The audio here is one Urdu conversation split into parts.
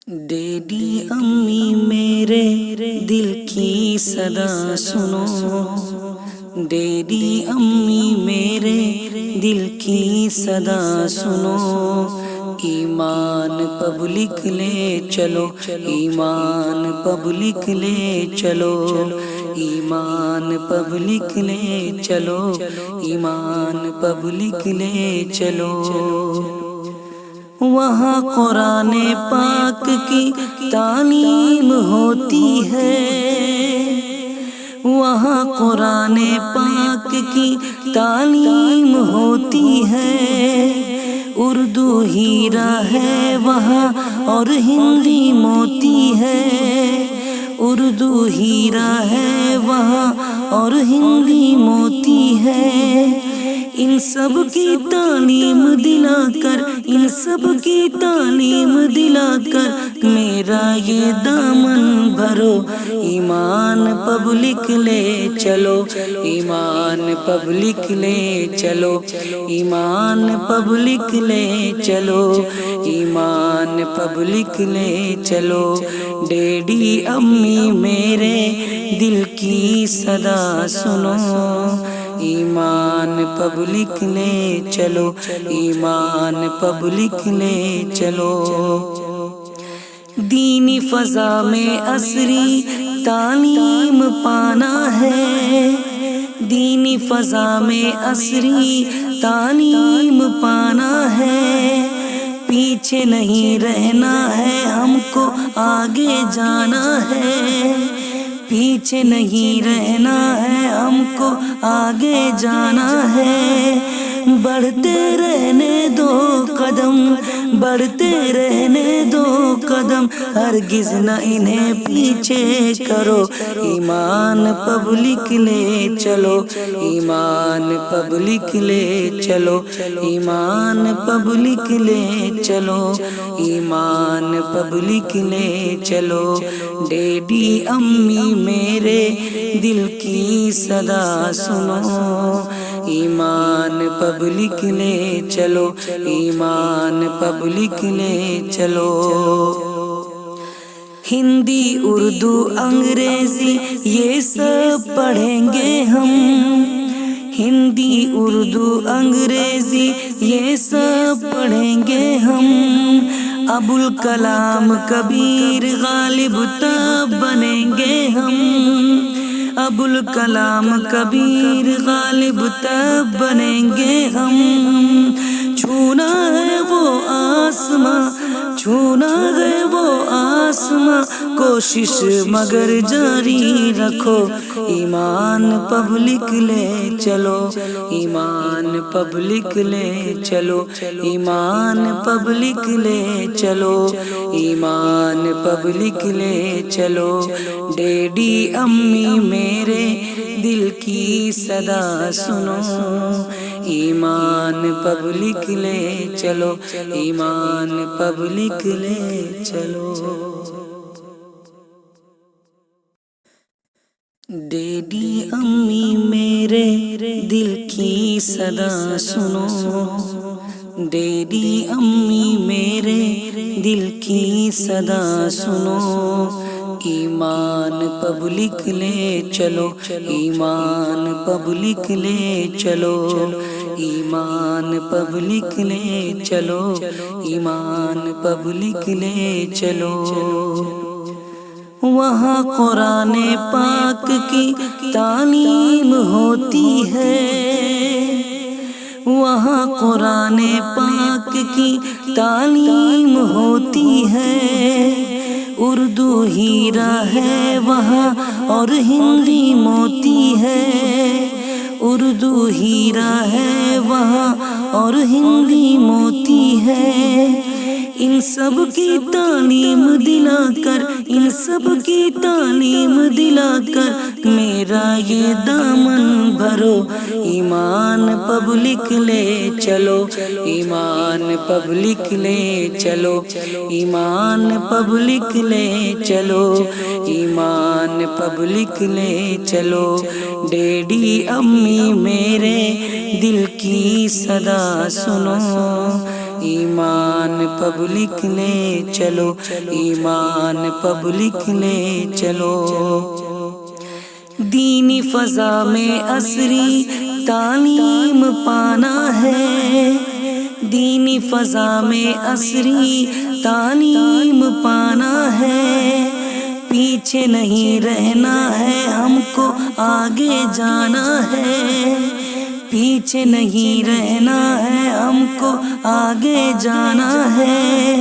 ڈیڈی امی میرے دل کی صدا سنو، ڈیڈی امی میرے دل کی صدا سنو، ایمان پبلک لے چلو، ایمان پبلک لے چلو، ایمان پبلک لے چلو، ایمان پبلک لے چلو۔ وہاں قرآن پاک کی تعلیم ہوتی ہے، وہاں قرآن پاک کی تعلیم ہوتی ہے، اردو ہیرا ہے وہاں اور ہندی موتی ہے، اردو ہیرا ہے وہاں اور ہندی موتی ہے، ان سب کی تعلیم دلا کر، ان سب کی تعلیم دلا کر میرا یہ دامن بھرو، ایمان پبلک لے چلو، ایمان پبلک لے چلو، ایمان پبلک لے چلو، ایمان پبلک لے چلو، ڈیڈی امی میرے دل کی صدا سنو، ایمان پبلک لے چلو، ایمان پبلک لے چلو۔ دینی فضا میں عصری تعلیم پانا ہے، دینی فضا میں عصری تعلیم پانا ہے، پیچھے نہیں رہنا ہے ہم کو آگے جانا ہے، پیچھے نہیں رہنا ہے ہم کو آگے جانا ہے، بڑھتے رہنے دو قدم، بڑھتے رہنے دو قدم، ہرگز نہ انہیں پیچھے کرو، ایمان پبلک لے چلو، ایمان پبلک لے چلو، ایمان پبلک لے چلو، ایمان پبلک لے چلو، ڈیڈی امی میرے دل کی صدا سنو، ایمان پبلک لے چلو، ایمان پبلک لے چلو۔ ہندی اردو انگریزی یہ سب پڑھیں گے ہم، ہندی اردو انگریزی یہ سب پڑھیں گے ہم، ابوالکلام کبیر غالب تب بنیں گے ہم، ابوالکلام کبیر غالب تب بنیں گے ہم، چھونا ہے وہ آسماں، چھونا ہے وہ آسماں، کوشش مگر جاری رکھو، ایمان پبلک لے چلو، ایمان پبلک لے چلو، ایمان پبلک لے چلو، ایمان پبلک لے چلو، ڈیڈی امی میرے دل کی صدا سنو، ایمان پبلک لے چلو، ایمان پبلک لے چلو۔ ڈیڈی امی میرے دل کی صدا سنو، ڈیڈی امی میرے دل کی صدا سنو، ایمان پبلک لے چلو، ایمان پبلک لے چلو، ایمان پبلک لے چلو، ایمان پبلک لے چلو۔ وہاں قرآن پاک کی تعلیم ہوتی ہے، وہاں قرآن پاک کی تعلیم ہوتی ہے، اردو ہیرا ہے وہاں اور ہندی موتی ہے، اردو ہیرا ہے وہاں اور ہندی موتی ہے، ان سب کی تعلیم دلا کر، ان سب کی تعلیم دلا کر میرا یہ دامن بھرو، ایمان پبلک لے چلو، ایمان پبلک لے چلو، ایمان پبلک لے چلو، ایمان پبلک لے چلو، ڈیڈی امی میرے دل کی صدا سنو، ایمان پبلک لے چلو، ایمان پبلک لے چلو۔ دینی فضا میں عصری تعلیم پانا ہے، دینی فضا میں عصری تعلیم پانا ہے، پیچھے نہیں رہنا ہے ہم کو آگے جانا ہے، پیچھے نہیں رہنا ہے ہم کو آگے جانا ہے،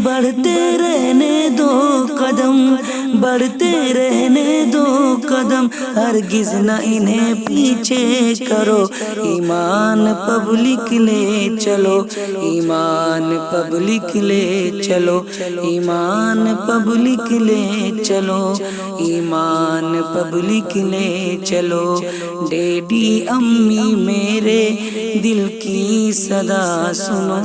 بڑھتے رہنے دو قدم، بڑھتے رہنے دو قدم، ہرگز نہ انہیں پیچھے کرو، ایمان پبلک لے چلو، ایمان پبلک لے چلو، ایمان پبلک لے چلو، ایمان پبلک لے چلو۔ ڈیڈی امی میرے دل کی صدا سنو،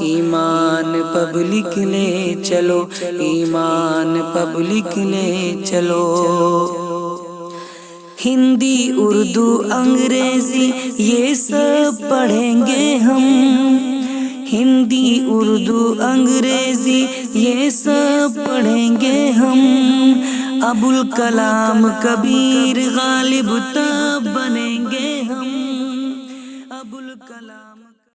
ایمان پبلک لے چلو، ایمان پبلک لے چلو۔ ہندی اردو انگریزی یہ سب پڑھیں گے ہم، ہندی اردو انگریزی یہ سب پڑھیں گے ہم، ابوالکلام کبیر غالب تب بنیں گے ہم، ابوالکلام